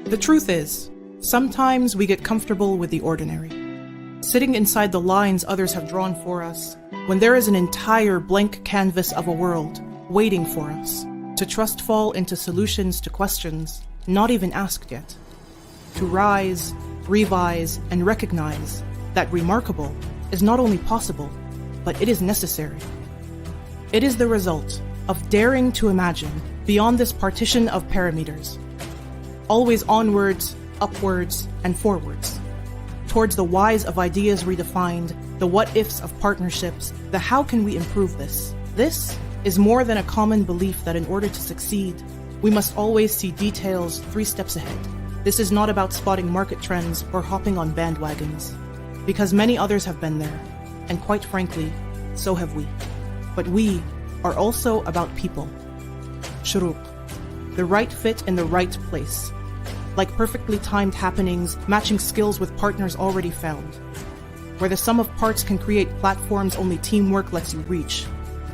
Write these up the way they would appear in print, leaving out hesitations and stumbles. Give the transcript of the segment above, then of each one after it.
The truth is, sometimes we get comfortable with the ordinary, sitting inside the lines others have drawn for us, when there is an entire blank canvas of a world waiting for us to trust fall into solutions to questions not even asked yet, to rise, revise, and recognize that remarkable is not only possible, but it is necessary. It is the result of daring to imagine beyond this partition of parameters, always onwards, upwards, and forwards, towards the whys of ideas redefined, the what-ifs of partnerships, the how can we improve this. This is more than a common belief that in order to succeed, we must always see details 3 steps ahead. This is not about spotting market trends or hopping on bandwagons, because many others have been there, and quite frankly, so have we. But we are also about people. Shorooq, the right fit in the right place, like perfectly timed happenings matching skills with partners already found, where the sum of parts can create platforms only teamwork lets you reach.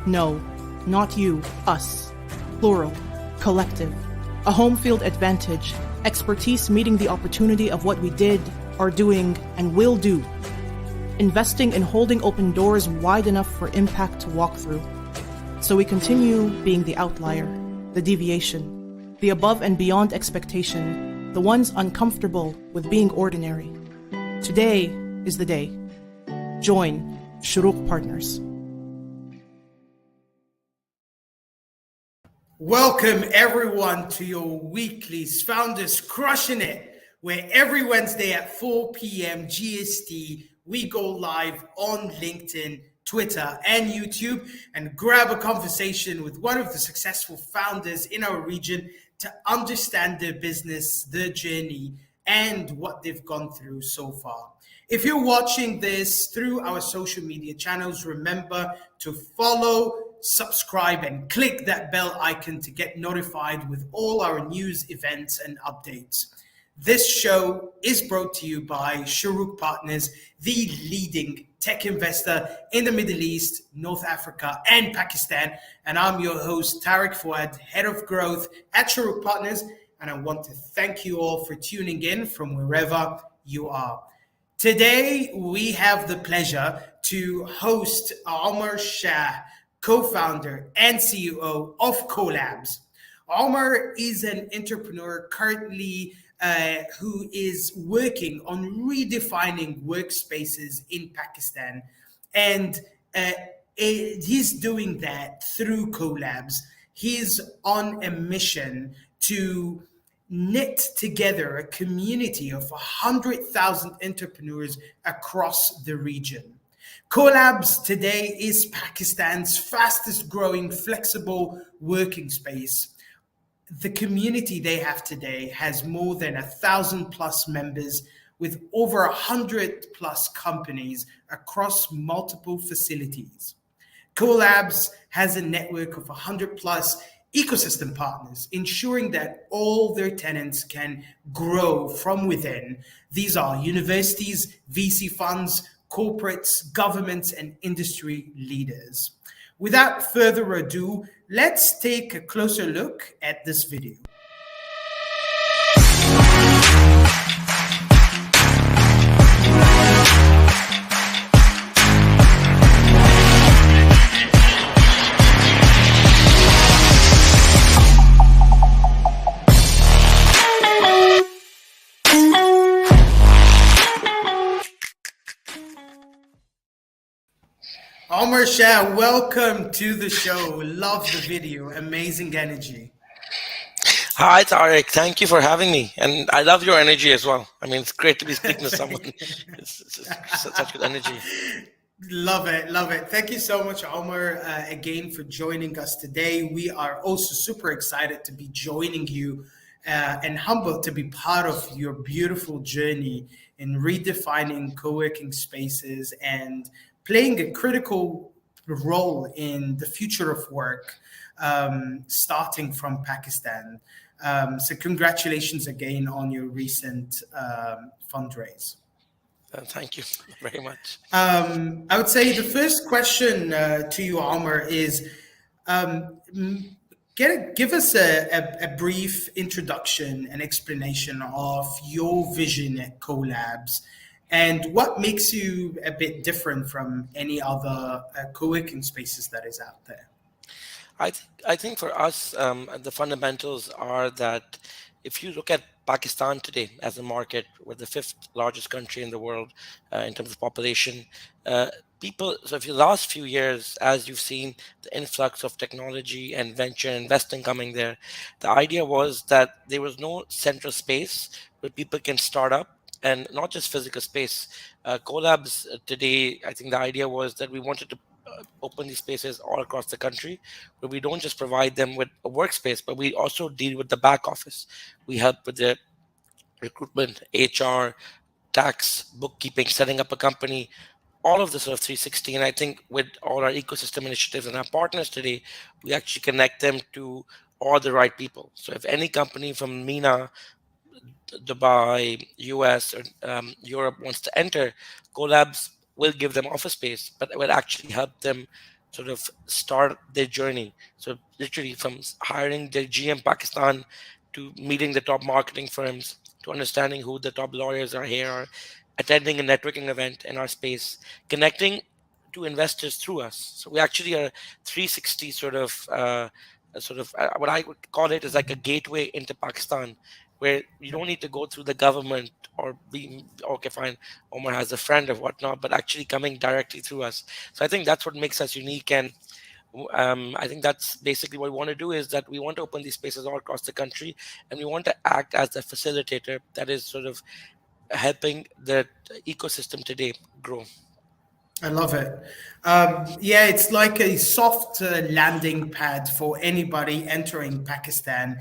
No, not you, us. Plural, collective. A home field advantage, expertise meeting the opportunity of what we did, are doing, and will do. Investing in holding open doors wide enough for impact to walk through. So we continue being the outlier, the deviation, the above and beyond expectation, the ones uncomfortable with being ordinary. Today is the day. Join Shorooq Partners. Welcome everyone to your weekly Founders Crushin It, where every Wednesday at 4 p.m. GST, we go live on LinkedIn, Twitter, and YouTube and grab a conversation with one of the successful founders in our region to understand their business, their journey, and what they've gone through so far. If you're watching this through our social media channels, remember to follow, subscribe, and click that bell icon to get notified with all our news, events, and updates. This show is brought to you by Shorooq Partners, the leading tech investor in the Middle East, North Africa, and Pakistan. And I'm your host, Tariq Fouad, Head of Growth at Shorooq Partners. And I want to thank you all for tuning in from wherever you are. Today, we have the pleasure to host Omar Shah, co-founder and CEO of COLABS. Omar is an entrepreneur currently who is working on redefining workspaces in Pakistan. And he's doing that through COLABS. He's on a mission to knit together a community of 100,000 entrepreneurs across the region. COLABS today is Pakistan's fastest growing flexible working space. The community they have today has more than 1,000 plus members with over 100 plus companies across multiple facilities. COLABS has a network of 100 plus ecosystem partners, ensuring that all their tenants can grow from within. These are universities, VC funds, corporates, governments, and industry leaders. Without further ado, let's take a closer look at this video. Omar Shah, welcome to the show. Love the video. Amazing energy. Hi, Tariq. Thank you for having me. And I love your energy as well. I mean, it's great to be speaking to someone. It's such good energy. Love it. Love it. Thank you so much, Omar, again, for joining us today. We are also super excited to be joining you and humbled to be part of your beautiful journey in redefining co-working spaces and playing a critical role in the future of work, starting from Pakistan. So congratulations again on your recent fundraise. Thank you very much. I would say the first question to you, Omar, is Give us a brief introduction and explanation of your vision at CoLabs and what makes you a bit different from any other co-working spaces that is out there. I think for us, the fundamentals are that if you look at Pakistan today as a market, we're the fifth largest country in the world in terms of population. Uh, People, so if you last few years, as you've seen the influx of technology and venture investing coming there, the idea was that there was no central space where people can start up and not just physical space. Collabs today, I think the idea was that we wanted to open these spaces all across the country where we don't just provide them with a workspace, but we also deal with the back office. We help with the recruitment, HR, tax, bookkeeping, setting up a company, all of the sort of 360. And I think with all our ecosystem initiatives and our partners today, we actually connect them to all the right people. So if any company from MENA, Dubai, US, or Europe wants to enter, CoLabs will give them office space, but it will actually help them sort of start their journey. So literally from hiring the GM Pakistan to meeting the top marketing firms to understanding who the top lawyers are here, or attending a networking event in our space, connecting to investors through us. So we actually are 360 what I would call it is like a gateway into Pakistan where you don't need to go through the government or be okay fine, Omar has a friend or whatnot, but actually coming directly through us. So I think that's what makes us unique. And I think that's basically what we want to do, is that we want to open these spaces all across the country, and we want to act as the facilitator that is sort of helping the ecosystem today grow. I love it. Yeah, it's like a soft landing pad for anybody entering Pakistan.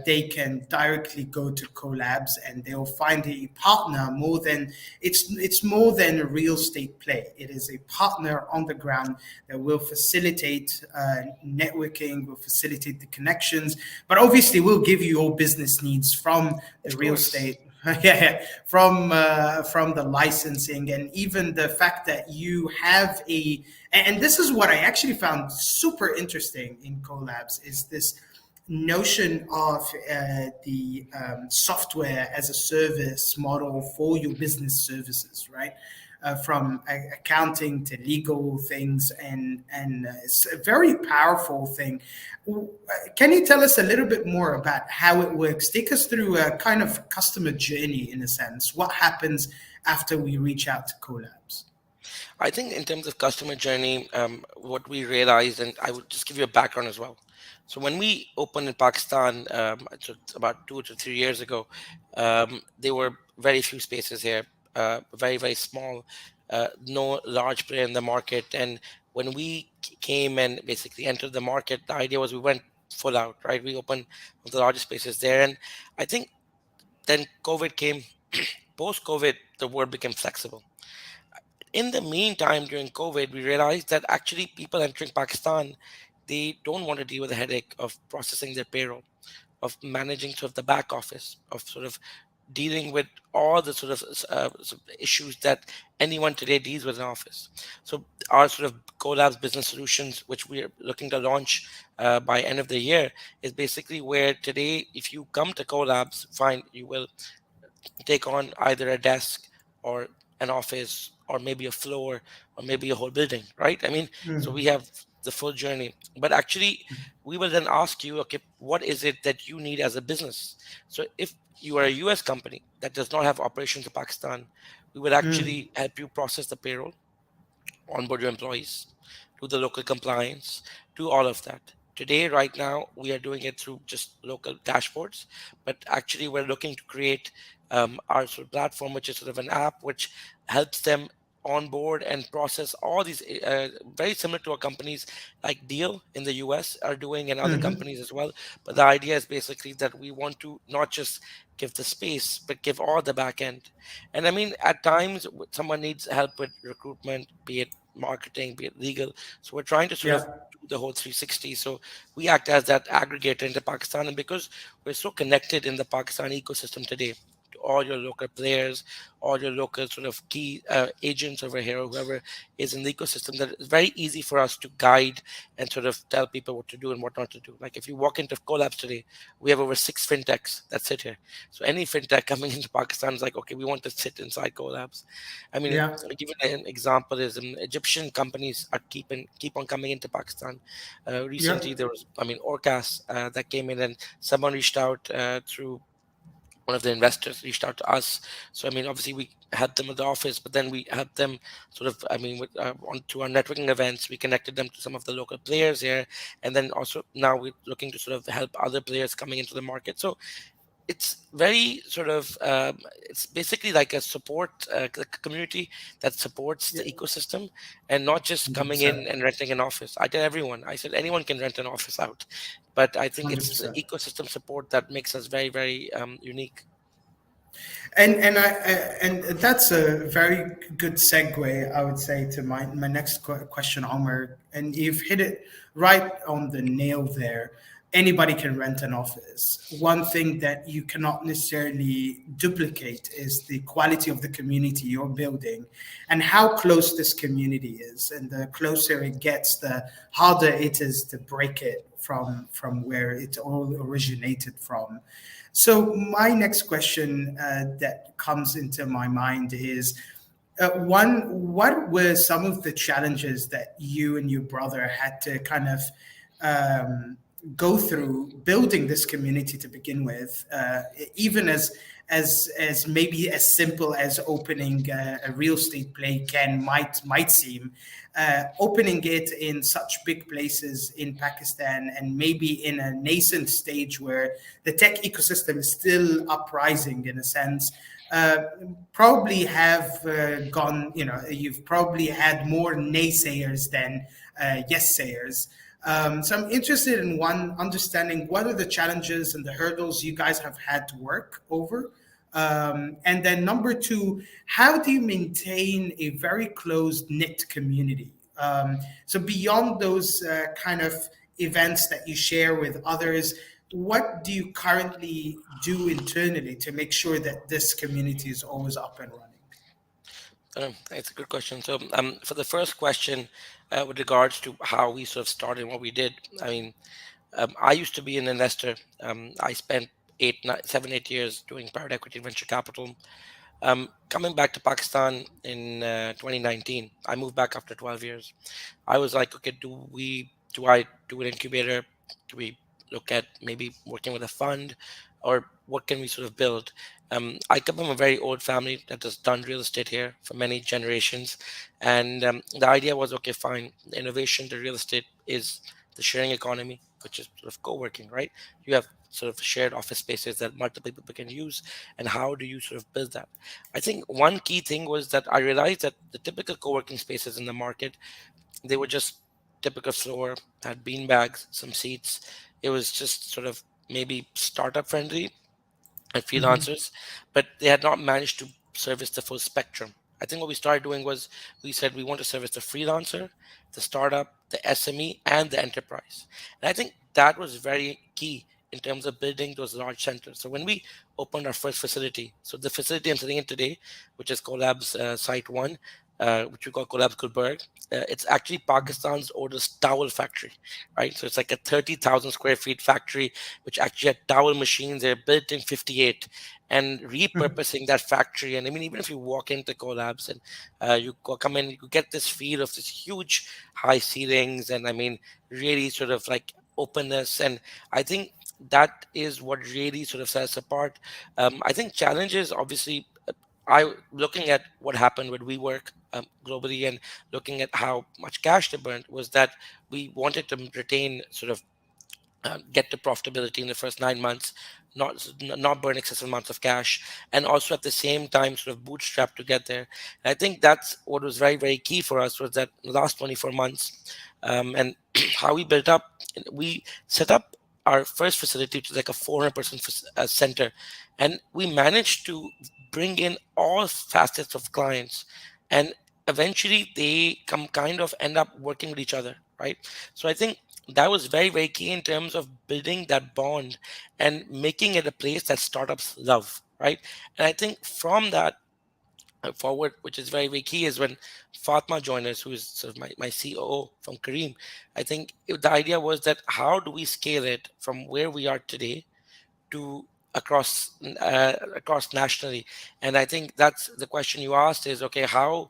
They can directly go to Collabs and they'll find a partner. More than it's more than a real estate play. It is a partner on the ground that will facilitate networking, will facilitate the connections, but obviously will give you your business needs from the Of real course. estate. Yeah, from the licensing and even the fact that you have and this is what I actually found super interesting in Collabs is this notion of the software as a service model for your business services, right? From accounting to legal things, and it's a very powerful thing. Can you tell us a little bit more about how it works? Take us through a kind of customer journey in a sense. What happens after we reach out to Collabs? I think in terms of customer journey, what we realized, and I would just give you a background as well. So when we opened in Pakistan, so about 2 to 3 years ago, there were very few spaces here, very, very small, no large player in the market. And when we came and basically entered the market, the idea was we went full out, right? We opened one of the largest spaces there. And I think then COVID came. Post COVID, the world became flexible. In the meantime, during COVID, we realized that actually people entering Pakistan, they don't want to deal with the headache of processing their payroll, of managing sort of the back office, of sort of dealing with all the sort of issues that anyone today deals with in office. So our sort of Collabs business solutions, which we are looking to launch by end of the year, is basically where today, if you come to Collabs, fine, you will take on either a desk or an office or maybe a floor or maybe a whole building, right? I mean, so we have the full journey. But actually, we will then ask you, okay, what is it that you need as a business? So if you are a US company that does not have operations in Pakistan, we will actually help you process the payroll, onboard your employees, do the local compliance, do all of that. Today, right now, we are doing it through just local dashboards, but actually, we're looking to create our sort of platform, which is sort of an app which helps them onboard and process all these very similar to our companies like Deal in the US are doing and other companies as well. But the idea is basically that we want to not just give the space, but give all the back end. And I mean, at times, someone needs help with recruitment, be it marketing, be it legal. So we're trying to sort of Yeah. do the whole 360. So we act as that aggregator into Pakistan. And because we're so connected in the Pakistan ecosystem today, to all your local players, all your local sort of key agents over here, or whoever is in the ecosystem, that it's very easy for us to guide and sort of tell people what to do and what not to do. Like if you walk into COLABS today, we have over 6 fintechs that sit here. So any fintech coming into Pakistan is like, okay, we want to sit inside COLABS. I mean, Yeah. I'll give you an example is Egyptian companies are keep on coming into Pakistan. Yeah. Recently, there was, I mean, Orcas that came in, and someone reached out through one of the investors reached out to us. So I mean, obviously we helped them with the office, but then we helped them sort of, I mean, with to our networking events. We connected them to some of the local players here, and then also now we're looking to sort of help other players coming into the market. So it's very sort of it's basically like a support community that supports the Yeah. ecosystem, and not just coming 100%. in and renting an office. I tell everyone, I said anyone can rent an office out, but I think it's the 100%. ecosystem support that makes us very, very unique. And that's a very good segue, I would say, to my next question, Omar. And you've hit it right on the nail there. Anybody can rent an office. One thing that you cannot necessarily duplicate is the quality of the community you're building and how close this community is. And the closer it gets, the harder it is to break it from where it all originated from. So my next question that comes into my mind is, what were some of the challenges that you and your brother had to kind of um, go through building this community to begin with, even as maybe as simple as opening a real estate play might seem, opening it in such big places in Pakistan and maybe in a nascent stage where the tech ecosystem is still uprising in a sense. Uh, Probably have gone, you've probably had more naysayers than yes sayers. So I'm interested in one, understanding what are the challenges and the hurdles you guys have had to work over. And then number two, how do you maintain a very closed knit community? So beyond those kind of events that you share with others, what do you currently do internally to make sure that this community is always up and running? It's a good question. So, for the first question, with regards to how we sort of started and what we did, I mean, I used to be an investor. I spent 7, 8 years doing private equity and venture capital. Coming back to Pakistan in 2019, I moved back after 12 years. I was like, okay, do I do an incubator? Do we look at maybe working with a fund, or what can we sort of build? I come from a very old family that has done real estate here for many generations, and the idea was, okay, fine. The innovation to real estate is the sharing economy, which is sort of co-working, right? You have sort of shared office spaces that multiple people can use, and how do you sort of build that? I think one key thing was that I realized that the typical co-working spaces in the market, they were just typical floor, had bean bags, some seats. It was just sort of maybe startup friendly and Mhm. freelancers, but they had not managed to service the full spectrum. I think what we started doing was we said we want to service the freelancer, the startup, the SME, and the enterprise. And I think that was very key in terms of building those large centers. So when we opened our first facility, so the facility I'm sitting in today, which is COLABS Site 1, which we call COLABS Gulberg, it's actually Pakistan's oldest towel factory, right? So it's like a 30,000 square feet factory which actually had towel machines. They're built in 58, and repurposing that factory. And I mean, even if you walk into COLABS and come in, you get this feel of this huge high ceilings, and I mean, really sort of like openness. And I think that is what really sort of sets us apart. I think challenges, obviously, I looking at what happened with WeWork globally, and looking at how much cash they burned, was that we wanted to retain sort of get to profitability in the first 9 months, not burn excessive amounts of cash, and also at the same time sort of bootstrap to get there. And I think that's what was very, very key for us, was that last 24 months, and how we built up. We set up our first facility, which is like a 400-person center, and we managed to bring in all facets of clients, and eventually they come kind of end up working with each other, right? So I think that was very, very key in terms of building that bond and making it a place that startups love, right? And I think from that forward, which is very, very key, is when Fatma joined us, who is sort of my COO from Kareem. I think the idea was that how do we scale it from where we are today to across nationally. And I think that's the question you asked is, okay, how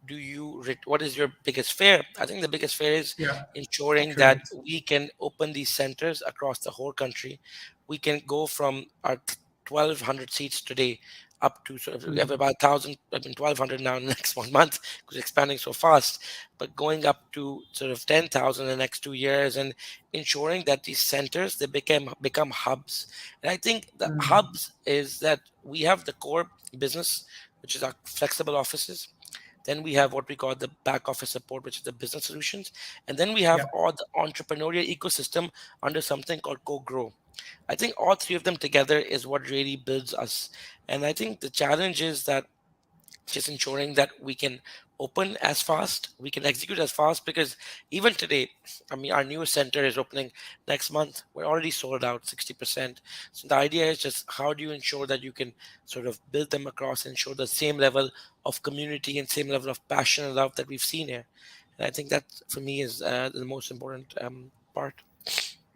do you what is your biggest fear? I think the biggest fear is Yeah, ensuring that correct. we can open these centers across the whole country. We can go from our 1200 seats today up to sort of, we have Mm, about 1000, I mean 1200 now in the next 1 month because expanding so fast, but going up to sort of 10,000 in the next 2 years, and ensuring that these centers, they become hubs. And I think the mm, hubs is that we have the core business, which is our flexible offices. Then we have what we call the back office support, which is the business solutions. And then we have yeah. all the entrepreneurial ecosystem under something called COGROW. I think all three of them together is what really builds us. And I think the challenge is that just ensuring that we can open as fast, we can execute as fast, because even today, I mean, our newest center is opening next month. We're already sold out 60%. So the idea is just how do you ensure that you can sort of build them across and show the same level of community and same level of passion and love that we've seen here. And I think that for me is the most important part.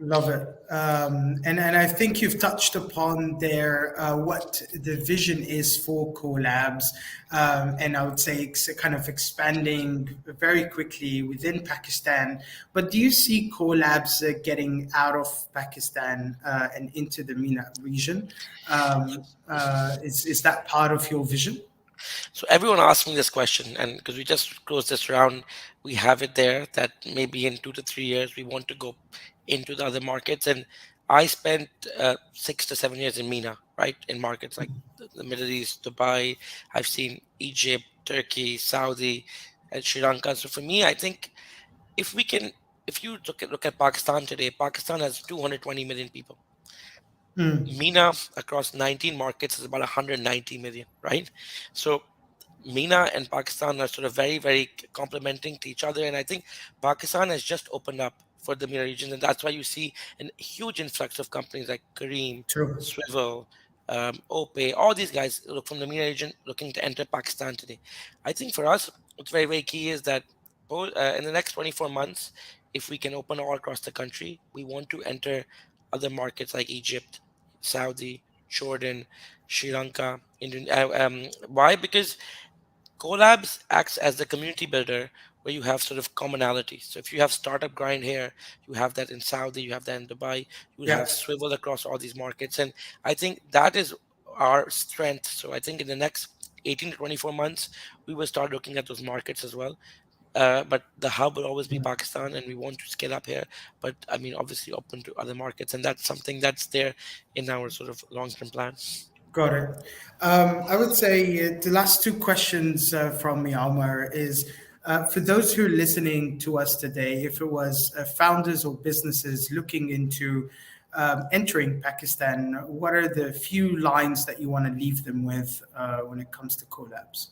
Love it. And I think you've touched upon there what the vision is for CoLabs. And I would say it's kind of expanding very quickly within Pakistan. But do you see CoLabs getting out of Pakistan and into the MENA region? Is that part of your vision? So everyone asked me this question, and because we just closed this round, we have it there that maybe in 2 to 3 years we want to go into the other markets. And I spent 6 to 7 years in MENA, right, in markets like the Middle East, Dubai. I've seen Egypt, Turkey, Saudi, and Sri Lanka. So for me, I think if we can, if you look at Pakistan today, Pakistan has 220 million people. Mm, MENA across 19 markets is about 190 million, right? So MENA and Pakistan are sort of very, very complementing to each other. And I think Pakistan has just opened up for the MENA region. And that's why you see a huge influx of companies like Kareem, true. Swivel, Opay, all these guys look from the MENA region looking to enter Pakistan today. I think for us, what's very, very key is that in the next 24 months, if we can open all across the country, we want to enter other markets like Egypt, Saudi, Jordan, Sri Lanka, why? Because Collabs acts as the community builder where you have sort of commonalities. So if you have startup grind here, you have that in Saudi, you have that in Dubai, you would have Yeah, swivel across all these markets. And I think that is our strength. So I think in the next 18 to 24 months, we will start looking at those markets as well. But the hub will always be Pakistan, and we want to scale up here. But I mean, obviously, open to other markets, and that's something that's there in our sort of long-term plan. got it. I would say the last two questions from me, Omar, is for those who are listening to us today, if it was founders or businesses looking into entering Pakistan, what are the few lines that you want to leave them with when it comes to collabs?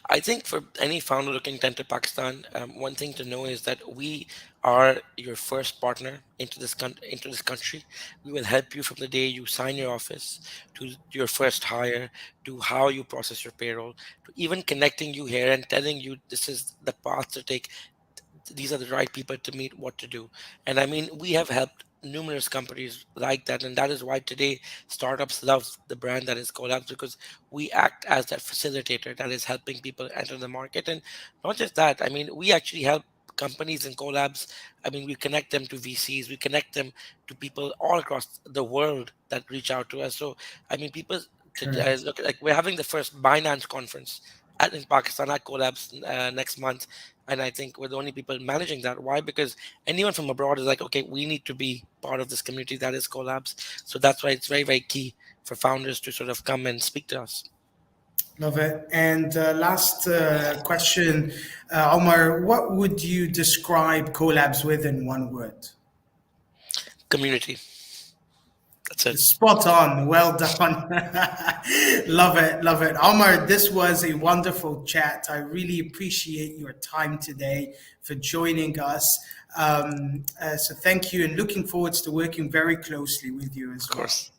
I think for any founder looking to enter Pakistan, one thing to know is that we are your first partner into this country. We will help you from the day you sign your office to your first hire, to how you process your payroll, to even connecting you here and telling you this is the path to take, these are the right people to meet, what to do. And I mean, we have helped numerous companies like that, and that is why today startups love the brand that is Collabs, because we act as that facilitator that is helping people enter the market. And not just that, I mean, we actually help companies in Collabs. I mean, we connect them to VCs, we connect them to people all across the world that reach out to us. So I mean, people today Correct. look like we're having the first Binance conference in Pakistan at Collabs next month, and I think we're the only people managing that. Why? Because anyone from abroad is like, okay, we need to be part of this community that is Collabs. So that's why it's very, very key for founders to sort of come and speak to us. Love it. And last question, Omar, what would you describe collabs with in one word? Community. That's it. Spot on. Well done. Love it. Love it. Omar, this was a wonderful chat. I really appreciate your time today for joining us. So thank you, and looking forward to working very closely with you as Of well. course.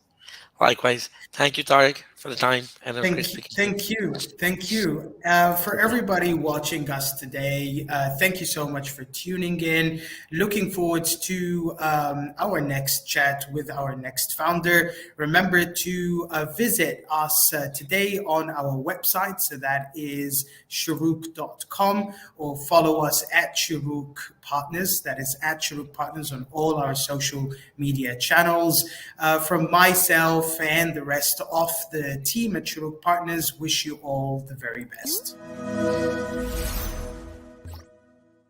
Likewise. Thank you, Tariq, for the time, and it was great speaking to you. Thank you. For everybody watching us today, thank you so much for tuning in. Looking forward to our next chat with our next founder. Remember to visit us today on our website, so that is shorooq.com, or follow us at Shorooq Partners. That is at Shorooq Partners on all our social media channels. From myself and the rest of the team at Shorooq Partners, wish you all the very best.